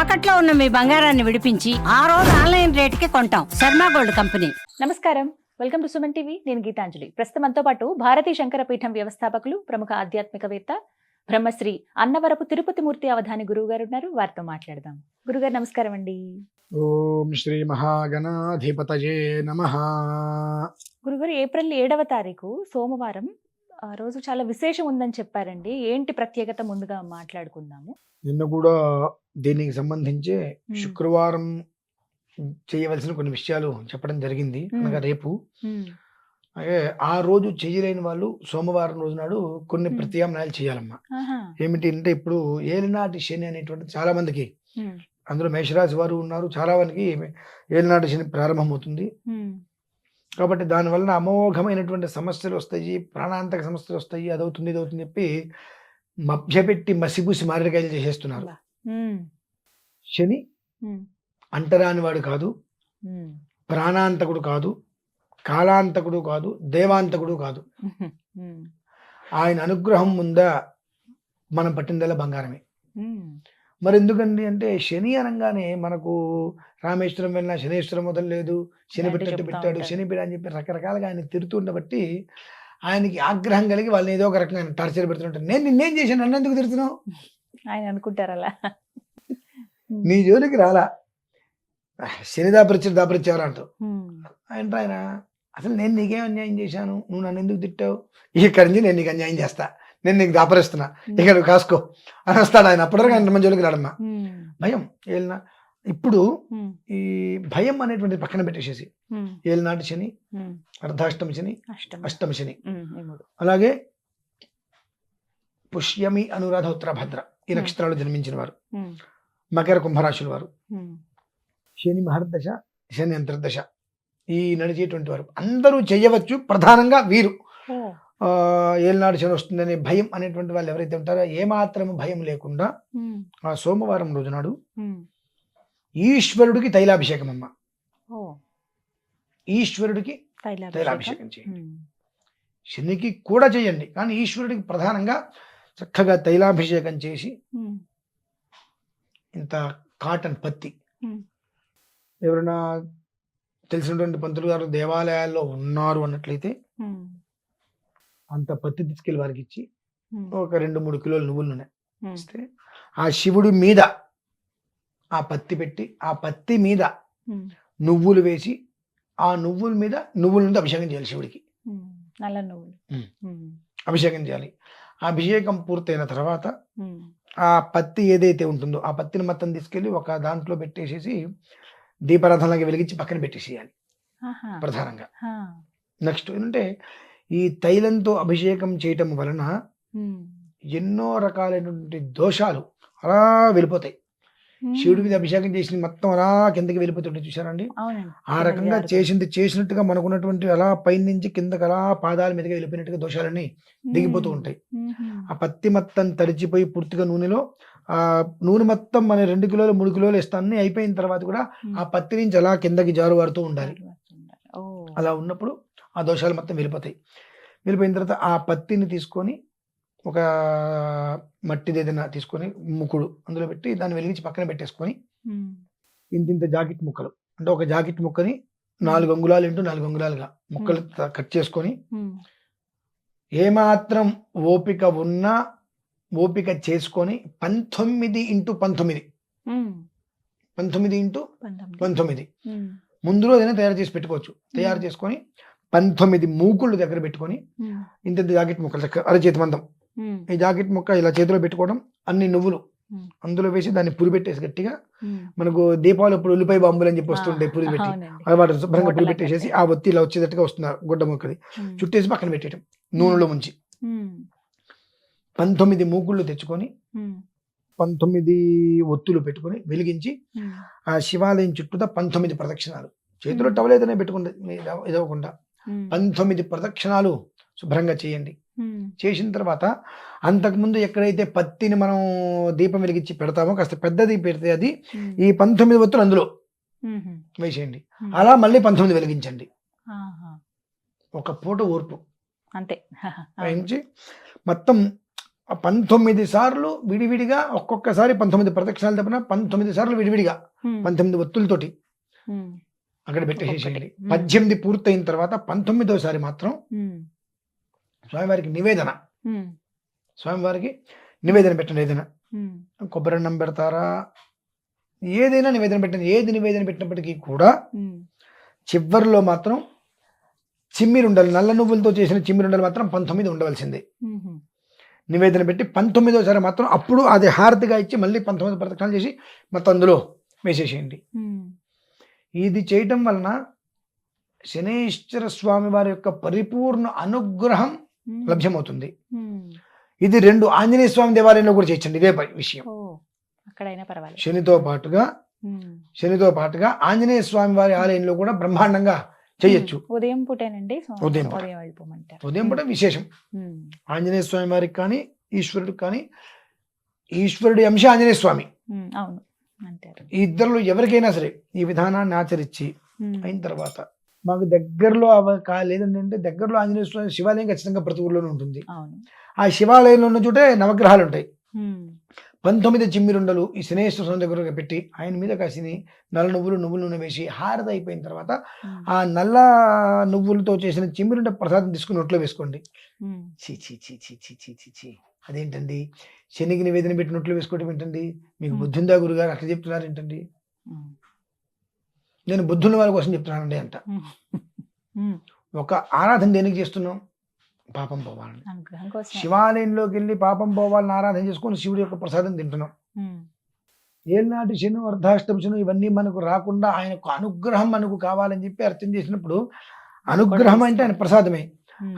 తాకట్లో ఉన్న మీ బంగారాన్ని విడిపించి ఆ రోజు ఆన్లైన్ రేటుకి కొంటాం. Sharma gold company. నమస్కారం, వెల్కమ్ టు సుమన్ టీవీ. నేను గీతాంజలి. ప్రస్తుతం మనతో పాటు భారతీ శంకర పీఠం వ్యవస్థాపకులు, ప్రముఖ ఆధ్యాత్మికవేత్త, బ్రహ్మశ్రీ అన్నవరపు తిరుపతి మూర్తి అవధాని గురువు గారు ఉన్నారు. వారితో మాట్లాడదాం. గురుగారు నమస్కారం అండి. ఓం శ్రీ మహాగణాధిపతయే నమః. గురుగారు, ఏప్రిల్ 7వ తారీఖు సోమవారం రోజు చాలా విశేషం ఉందని చెప్పారండి. ఏంటి ప్రత్యేకత ముందుగా మాట్లాడుకుందాము. నిన్న కూడా దీనికి సంబంధించి శుక్రవారం చేయవలసిన కొన్ని విషయాలు చెప్పడం జరిగింది. అనగా రేపు ఆ రోజు చేయలేని వాళ్ళు సోమవారం రోజు నాడు కొన్ని ప్రత్యామ్నాయాలు చేయాలమ్మా. ఏమిటి అంటే, ఇప్పుడు ఏలినాటి శని అనేటువంటి చాలా మందికి, అందులో మేషరాశి వారు ఉన్నారు, చాలా మందికి ఏలినాటి శని ప్రారంభమవుతుంది. కాబట్టి దానివల్ల అమోఘమైనటువంటి సమస్యలు వస్తాయి, ప్రాణాంతక సమస్యలు వస్తాయి, అదవుతుంది ఇదవుతుంది చెప్పి మభ్యపెట్టి మసిపూసి మారేడుకాయలు చేసేస్తున్నారు. శని అంటరాని వాడు కాదు, ప్రాణాంతకుడు కాదు, కాలాంతకుడు కాదు, దేవాంతకుడు కాదు. ఆయన అనుగ్రహం ముందా మనం పట్టిందల్లా బంగారమే. మరి ఎందుకండి అంటే, శని అనగానే మనకు రామేశ్వరం వెళ్ళినా శనేశ్వరం వదలలేదు, శని పెట్టట్టు పెట్టాడు, శని బిడ అని చెప్పి రకరకాలుగా ఆయన తిరుగుతుండబట్టి ఆయనకి ఆగ్రహం కలిగి వాళ్ళని ఏదో ఒక రకంగా టార్చర్ పెడుతుంటారు. నేను నిన్నేం చేశాను, నన్ను ఎందుకు తిడుతున్నావు, ఆయన అనుకుంటారు అలా. నీ జోలికి రాలా, శని దాపరిచేవారు అంటావు. ఆయన అసలు నేను నీకేం అన్యాయం చేశాను, నువ్వు నన్ను ఎందుకు తిట్టావు, ఇక్కడి నుంచి నేను నీకు అన్యాయం చేస్తా, నేను నీకు దాపరిస్తున్నా, ఇక నువ్వు కాసుకో అని వస్తాడు ఆయన. అప్పటివరకు ఆయన మన జోలికి రాడమ్మా. భయం ఏలినా. ఇప్పుడు ఈ భయం అనేటువంటి పక్కన పెట్టేసేసి ఏలినాటి శని, అర్ధాష్టమి శని, అష్టమి శని, అలాగే పుష్యమి, అనురాధ, ఉత్తరభద్ర ఈ నక్షత్రాలు జన్మించిన వారు, మకర కుంభరాశుల వారు, శని మహర్దశ, శని అంతర్దశ ఈ నడిచేటువంటి వారు అందరూ చేయవచ్చు. ప్రధానంగా వీరు ఏలినాడు శని వస్తుందనే భయం అనేటువంటి వాళ్ళు ఎవరైతే ఉంటారో, ఏమాత్రము భయం లేకుండా ఆ సోమవారం రోజు నాడు ఈశ్వరుడికి తైలాభిషేకం అమ్మ. ఈశ్వరుడికి తైలాభిషేకం చేయండి. శనికి కూడా చేయండి, కానీ ఈశ్వరుడికి ప్రధానంగా చక్కగా తైలాభిషేకం చేసి, ఇంత కాటన్ పత్తి, ఎవరైనా తెలిసినటువంటి పంతులు గారు దేవాలయాల్లో ఉన్నారు అన్నట్లయితే అంత పత్తి తీసుకెళ్ళి వారికి ఇచ్చి, ఒక 2-3 కిలోల నువ్వుల నూనె ఇస్తే, ఆ శివుడి మీద ఆ పత్తి పెట్టి, ఆ పత్తి మీద నువ్వులు వేసి, ఆ నువ్వుల మీద నువ్వుల నుండి అభిషేకం చేయాలి. శివుడికి నల్ల నువ్వులు అభిషేకం చేయాలి. ఆ అభిషేకం పూర్తయిన తర్వాత ఆ పత్తి ఏదైతే ఉంటుందో ఆ పత్తిని మొత్తం తీసుకెళ్ళి ఒక దాంట్లో పెట్టేసేసి దీపారాధనలాగా వెలిగించి పక్కన పెట్టేసేయాలి ప్రధానంగా. నెక్స్ట్ ఏంటంటే, ఈ తైలంతో అభిషేకం చేయటం వలన ఎన్నో రకాలైనటువంటి దోషాలు అలా వెళ్ళిపోతాయి. శివుడి మీద అభిషేకం చేసి మొత్తం అలా కిందకి వెళ్ళిపోతుంటే చూసారండి. ఆ రకంగా చేసినట్టుగా మనకున్నటువంటి అలా పైనుంచి కిందకి అలా పాదాల మీదగా వెళ్ళిపోయినట్టుగా దోషాలన్నీ దిగిపోతూ ఉంటాయి. ఆ పత్తి మొత్తం తడిచిపోయి పూర్తిగా నూనెలో, ఆ నూనె మొత్తం మన 2 కిలోలు 3 కిలోలు ఇస్తా అన్ని అయిపోయిన తర్వాత కూడా ఆ పత్తి నుంచి అలా కిందకి జారువారుతూ ఉండాలి. అలా ఉన్నప్పుడు ఆ దోషాలు మొత్తం వెళ్ళిపోతాయి. వెళ్ళిపోయిన తర్వాత ఆ పత్తిని తీసుకొని ఒక మట్టిది ఏదైనా తీసుకొని ముక్కుడు అందులో పెట్టి దాన్ని వెలిగించి పక్కన పెట్టేసుకొని, ఇంత జాకెట్ ముక్కలు అంటే ఒక జాకెట్ ముక్కని 4 అంగుళాలు ఇంటూ 4 అంగుళాలుగా ముక్కలు కట్ చేసుకొని, ఏమాత్రం ఓపిక ఉన్నా ఓపిక చేసుకొని 19x19 ముందు రోజైనా తయారు చేసి పెట్టుకోవచ్చు. తయారు చేసుకొని 19 మూకుళ్ళు దగ్గర పెట్టుకొని, ఇంత జాకెట్ ముక్కలు అరచేతి మందం ఈ జాకెట్ ముక్క ఇలా చేతిలో పెట్టుకోవడం, అన్ని నువ్వులు అందులో వేసి దాన్ని పురి పెట్టేసి గట్టిగా, మనకు దీపావళి ఇప్పుడు ఉల్లిపాయ బాంబులు అని చెప్పి వస్తుంటాయి, పురి పెట్టి అలవాటు శుభ్రంగా పురి పెట్టేసేసి ఆ ఒత్తి ఇలా వచ్చేటట్టుగా వస్తున్నారు గుడ్డ ముక్కది చుట్టేసి పక్కన పెట్టేయటం, నూనెలో ముంచి 19 మూకుళ్ళు తెచ్చుకొని 19 ఒత్తులు పెట్టుకొని వెలిగించి, ఆ శివాలయం చుట్టూతా 19 ప్రదక్షిణాలు, చేతిలో టవల్ ఏదైనా పెట్టుకుంటే ఇదవకుండా 19 ప్రదక్షిణాలు శుభ్రంగా చేయండి. చేసిన తర్వాత అంతకుముందు ఎక్కడైతే పత్తిని మనం దీపం వెలిగించి పెడతామో కాస్త పెద్దది పెడితే అది ఈ 19 ఒత్తులు అందులో వేసేయండి. అలా మళ్ళీ 19 వెలిగించండి. ఒక పూట ఓర్పు అంతే. వేయించి మొత్తం 19 సార్లు విడివిడిగా, ఒక్కొక్కసారి 19 ప్రదక్షిణాలు తప్పిన 19 సార్లు విడివిడిగా 19 ఒత్తులతోటి అక్కడ పెట్టేసేయండి. 18 పూర్తయిన తర్వాత 19వ సారి మాత్రం స్వామివారికి నివేదన పెట్టండి. ఏదైనా కొబ్బరి అన్నం పెడతారా, ఏదైనా నివేదన పెట్టండి. ఏది నివేదన పెట్టినప్పటికీ కూడా చివరిలో మాత్రం చిమ్మిరుండలు, నల్ల నువ్వులతో చేసిన చిమ్మిరుండలు మాత్రం 19 ఉండవలసిందే. నివేదన పెట్టి 19వ సారి మాత్రం అప్పుడు అది హారతిగా ఇచ్చి మళ్ళీ 19 ప్రదక్షిణాలు చేసి మొత్తం అందులో వేసేసేయండి. ఇది చేయటం వలన శనీశ్వర స్వామి వారి యొక్క పరిపూర్ణ అనుగ్రహం లభ్యమవుతుంది. ఇది 2 ఆంజనేయ స్వామి దేవాలయంలో కూడా చేయించండి. ఇదే విషయం. శనితో పాటుగా ఆంజనేయ స్వామి వారి ఆలయంలో కూడా బ్రహ్మాండంగా చేయొచ్చు. ఉదయం పూటేనండి, ఉదయం పూట విశేషం. ఆంజనేయ స్వామి వారికి కానీ ఈశ్వరుడికి కానీ, ఈశ్వరుడి అంశ ఆంజనేయ స్వామి, ఈ ఇద్దరు ఎవరికైనా సరే ఈ విధానాన్ని ఆచరించి అయిన తర్వాత మాకు దగ్గరలో లేదంటే దగ్గరలో ఆంజనేయ స్వామి శివాలయం ఖచ్చితంగా ప్రతి ఊర్లోనే ఉంటుంది. ఆ శివాలయంలో ఉన్న చోటే నవగ్రహాలు ఉంటాయి. 19 చిమ్మిరుండలు ఈ శనేశ్వర స్వామి దగ్గర పెట్టి ఆయన మీద కాసిని నల్ల నువ్వులు నూనె వేసి హారతి అయిపోయిన తర్వాత ఆ నల్ల నువ్వులతో చేసిన చిమ్మిరుండ ప్రసాదం తీసుకుని నోట్లో వేసుకోండి. చీ చీ చీ చీ చీ చీ చీ చీ అదేంటండి, శనికి నివేదన పెట్టి నోట్లో వేసుకోవటం ఏంటండి, మీకు బుద్ధి ఉందా గురుగారు, అట్లా చెప్తున్నారు ఏంటండి? నేను బుద్ధున్న వాళ్ళ కోసం చెప్తున్నానండి అంట. ఒక ఆరాధన దేనికి చేస్తున్నాం? పాపం పోవాలని. శివాలయంలోకి వెళ్ళి పాపం పోవాలని ఆరాధన చేసుకొని శివుడి యొక్క ప్రసాదం తింటున్నాం. ఏళ్ళనాటి శను, అర్ధాష్టమ శను ఇవన్నీ మనకు రాకుండా ఆయన అనుగ్రహం మనకు కావాలని చెప్పి అర్థం చేసినప్పుడు, అనుగ్రహం అంటే ఆయన ప్రసాదమే.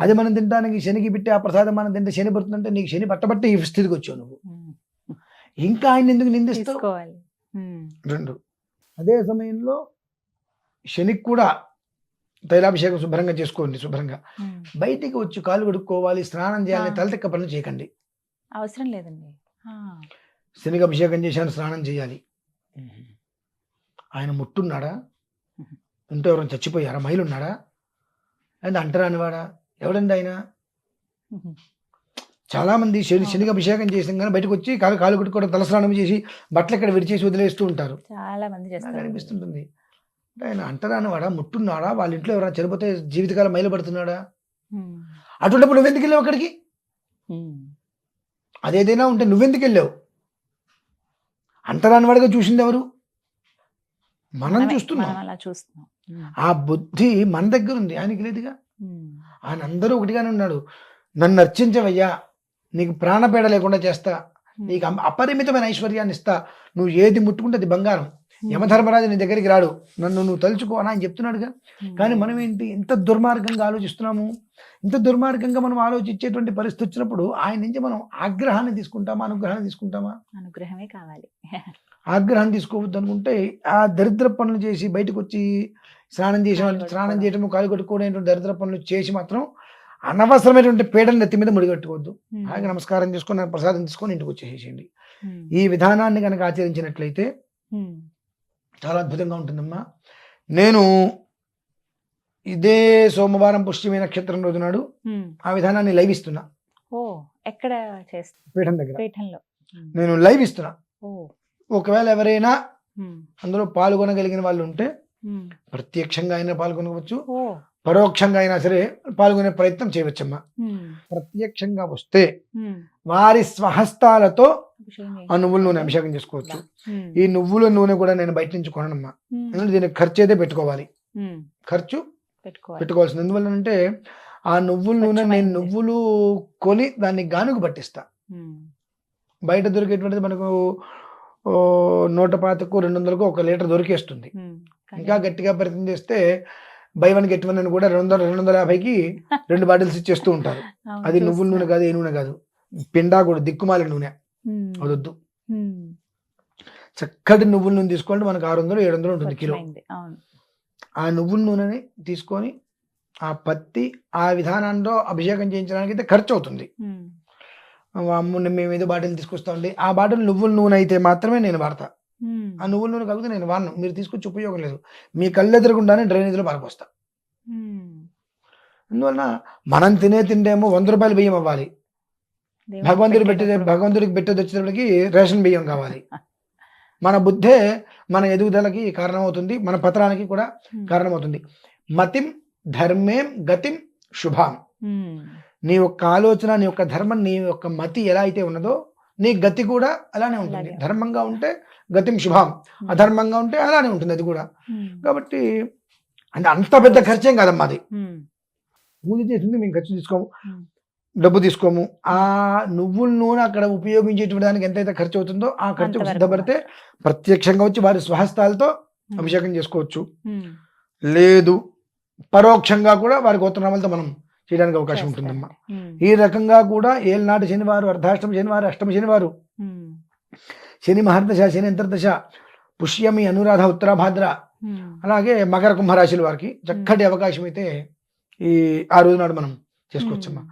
అది మనం తింటానికి శనికి పెట్టి ఆ ప్రసాదం మనం తింటే శని పడుతుందంటే నీకు శని పట్టబట్టి ఈ స్థితికి వచ్చావు నువ్వు. ఇంకా ఆయన ఎందుకు నిందిస్తావు? 2 అదే సమయంలో శనికి కూడా తైలాభిషేకం శుభ్రంగా చేసుకోండి. శుభ్రంగా బయటికి వచ్చి కాలు కడుక్కోవాలి, స్నానం చేయాలి, తలతెక్క పనులు చేయకండి, అవసరం లేదండి. శనికి అభిషేకం చేశాను, స్నానం చేయాలి. ఆయన ముట్టున్నాడా? ఇంట్లో ఎవరైనా చచ్చిపోయారా? మైలు ఉన్నాడా? అండ్ అంటరానివాడా? ఎవడండి ఆయన? చాలా మంది శనికి అభిషేకం చేసాం కానీ బయటకు వచ్చి కాలు కడుక్కోవడం, తలస్నానం చేసి బట్టలు ఇక్కడ విడిచేసి వదిలేస్తూ ఉంటారు. చాలా మంది అనిపిస్తుంటుంది, ఆయన అంటరానివాడా? ముట్టున్నాడా? వాళ్ళ ఇంట్లో ఎవరైనా చనిపోతే జీవితకాలం మైలు పడుతున్నాడా? అటువంటిప్పుడు నువ్వెందుకు వెళ్ళావు అక్కడికి? అదేదైనా ఉంటే నువ్వెందుకు వెళ్ళావు? అంటరానివాడిగా చూసింది ఎవరు? మనం చూస్తున్నాం. ఆ బుద్ధి మన దగ్గర ఉంది, ఆయనకి లేదుగా. ఆయన అందరూ ఒకటిగానే ఉన్నాడు. నన్ను అర్చించవయ్యా, నీకు ప్రాణపేడ లేకుండా చేస్తా, నీకు అపరిమితమైన ఐశ్వర్యాన్ని ఇస్తా, నువ్వు ఏది ముట్టుకుంటే అది బంగారం, యమధర్మరాజు నీ దగ్గరికి రాడు, నన్ను నువ్వు తలుచుకో అని ఆయన చెప్తున్నాడుగా. కానీ మనం ఏంటి ఇంత దుర్మార్గంగా ఆలోచిస్తున్నాము? ఇంత దుర్మార్గంగా మనం ఆలోచించేటువంటి పరిస్థితి వచ్చినప్పుడు ఆయన నుంచి మనం ఆగ్రహాన్ని తీసుకుంటామా, అనుగ్రహాన్ని తీసుకుంటామా? అనుగ్రహమే కావాలి. ఆగ్రహాన్ని తీసుకోవద్దు అనుకుంటే ఆ దరిద్ర పనులు చేసి బయటకు వచ్చి స్నానం చేయటము, కాలు కట్టుకోవడం దరిద్ర పనులు చేసి మాత్రం అనవసరమైనటువంటి పీడను నెత్తి మీద ముడిగట్టుకోవద్దు. అలాగే నమస్కారం చేసుకొని ప్రసాదం తీసుకొని ఇంటికి వచ్చేసేయండి. ఈ విధానాన్ని కనుక ఆచరించినట్లయితే చాలా అద్భుతంగా ఉంటుందమ్మా. నేను ఇదే సోమవారం పుష్యమి నక్షత్రం రోజు నాడు ఆ విధానాన్ని లైవ్ ఇస్తున్నా. ఎక్కడ పీఠం దగ్గర నేను లైవ్ ఇస్తున్నా. ఒకవేళ ఎవరైనా అందులో పాల్గొనగలిగిన వాళ్ళు ఉంటే ప్రత్యక్షంగా అయినా పాల్గొనవచ్చు, పరోక్షంగా అయినా సరే పాల్గొనే ప్రయత్నం చేయవచ్చమ్మా. ప్రత్యక్షంగా వస్తే వారి స్వహస్తాలతో ఆ నువ్వుల నూనె అభిషేకం చేసుకోవచ్చు. ఈ నువ్వుల నూనె కూడా నేను బయట నుంచి కొననమ్మా, ఎందుకంటే దీనికి ఖర్చు అయితే పెట్టుకోవాలి, ఖర్చు పెట్టుకోవాల్సింది. ఎందువల్లంటే ఆ నువ్వుల నూనె నేను నువ్వులు కొని దాన్ని గానుగు పట్టిస్తా. బయట దొరికేటువంటిది మనకు 125కు 200కు 1 లీటర్ దొరికేస్తుంది. ఇంకా గట్టిగా ప్రయత్నం చేస్తే బై 1 గెట్ 1 అని కూడా 250కి 2 బాటిల్స్ ఇచ్చేస్తూ ఉంటారు. అది నువ్వుల నూనె కాదు, ఏ నూనె కాదు, పిండా కూడా దిక్కుమాల నూనె, అదొద్దు. చక్కటి నువ్వుల నూనె తీసుకోండి, మనకు 600-700 ఉంటుంది కిలో. ఆ నువ్వుల నూనెని తీసుకొని ఆ పత్తి ఆ విధానంలో అభిషేకం చేయించడానికి అయితే ఖర్చు అవుతుంది. మేము ఏదో బాటిల్ తీసుకొస్తామండి, ఆ బాటిల్ నువ్వుల నూనె అయితే మాత్రమే నేను వాడతా. ఆ నువ్వుల నూనె కాకపోతే నేను వాడను, మీరు తీసుకొచ్చి ఉపయోగం లేదు. మీ కళ్ళెదురకుండానే డ్రైనేజ్లో పారిపోస్తా. అందువలన మనం తినే తిండేమో 100 రూపాయలు బియ్యం అవ్వాలి, దేవుడికి భగవంతుడికి పెట్టేది వచ్చేటప్పటికి రేషన్ బియ్యం కావాలి. మన బుద్ధే మన ఎదుగుదలకి కారణమవుతుంది, మన పతనానికి కూడా కారణమవుతుంది. మతిం ధర్మేం గతిం శుభాం. నీ యొక్క ఆలోచన, నీ యొక్క ధర్మం, నీ యొక్క మతి ఎలా అయితే ఉన్నదో నీ గతి కూడా అలానే ఉంటుంది. అలాగే. ధర్మంగా ఉంటే గతిం శుభాం, అధర్మంగా ఉంటే అలానే ఉంటుంది అది కూడా. కాబట్టి అంటే అంత పెద్ద ఖర్చేం కాదమ్మా అది. పూజ చేసింది మేము ఖర్చు తీసుకోము, డబ్బు తీసుకోము. ఆ నువ్వుల నూనె అక్కడ ఉపయోగించేటువంటి దానికి ఎంతైతే ఖర్చు అవుతుందో ఆ ఖర్చుకు అంతవరకు సిద్ధపడితే ప్రత్యక్షంగా వచ్చి వారి స్వహస్తాలతో అభిషేకం చేసుకోవచ్చు. లేదు పరోక్షంగా కూడా వారి గోత్రనామాలతో మనం చేయడానికి అవకాశం ఉంటుందమ్మా. ఈ రకంగా కూడా ఏళ్ళనాటి శనివారు, అర్ధాష్టమ శనివారు, అష్టమ శనివారు, శని మహర్దశ, శని అంతర్దశ, పుష్యమి, అనురాధ, ఉత్తరాభాద్ర, అలాగే మకర కుంభరాశుల వారికి చక్కటి అవకాశం అయితే ఆ రోజు నాడు మనం చేసుకోవచ్చమ్మా.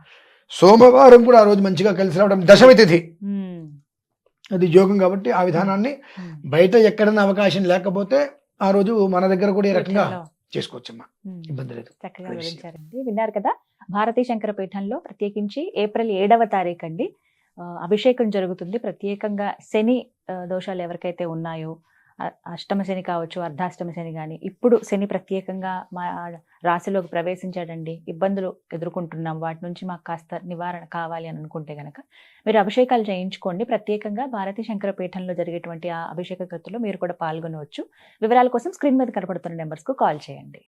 సోమవారం కూడా ఆ రోజు మంచిగా కలిసి రావడం దశమి తిథి, అది యోగం. కాబట్టి ఆ విధానాన్ని బయట ఎక్కడన్నా అవకాశం లేకపోతే ఆ రోజు మన దగ్గర కూడా ఈ రకంగా చేసుకోవచ్చమ్మా, ఇబ్బంది లేదు. చక్కగా వివరించారండి. విన్నారు కదా, భారతీ శంకర పీఠంలో ప్రత్యేకించి ఏప్రిల్ 7వ తారీఖు అండి అభిషేకం జరుగుతుంది. ప్రత్యేకంగా శని దోషాలు ఎవరికైతే ఉన్నాయో, అష్టమ శని కావచ్చు, అర్ధాష్టమ శని కానీ, ఇప్పుడు శని ప్రత్యేకంగా మా రాశిలోకి ప్రవేశించాడండి, ఇబ్బందులు ఎదుర్కొంటున్నాం, వాటి నుంచి మాకు కాస్త నివారణ కావాలి అని అనుకుంటే గనక మీరు అభిషేకాలు చేయించుకోండి. ప్రత్యేకంగా భారతీ శంకర పీఠంలో జరిగేటువంటి ఆ అభిషేక కృతుల్లో మీరు కూడా పాల్గొనవచ్చు. వివరాల కోసం స్క్రీన్ మీద కనపడుతున్న నెంబర్స్కు కాల్ చేయండి.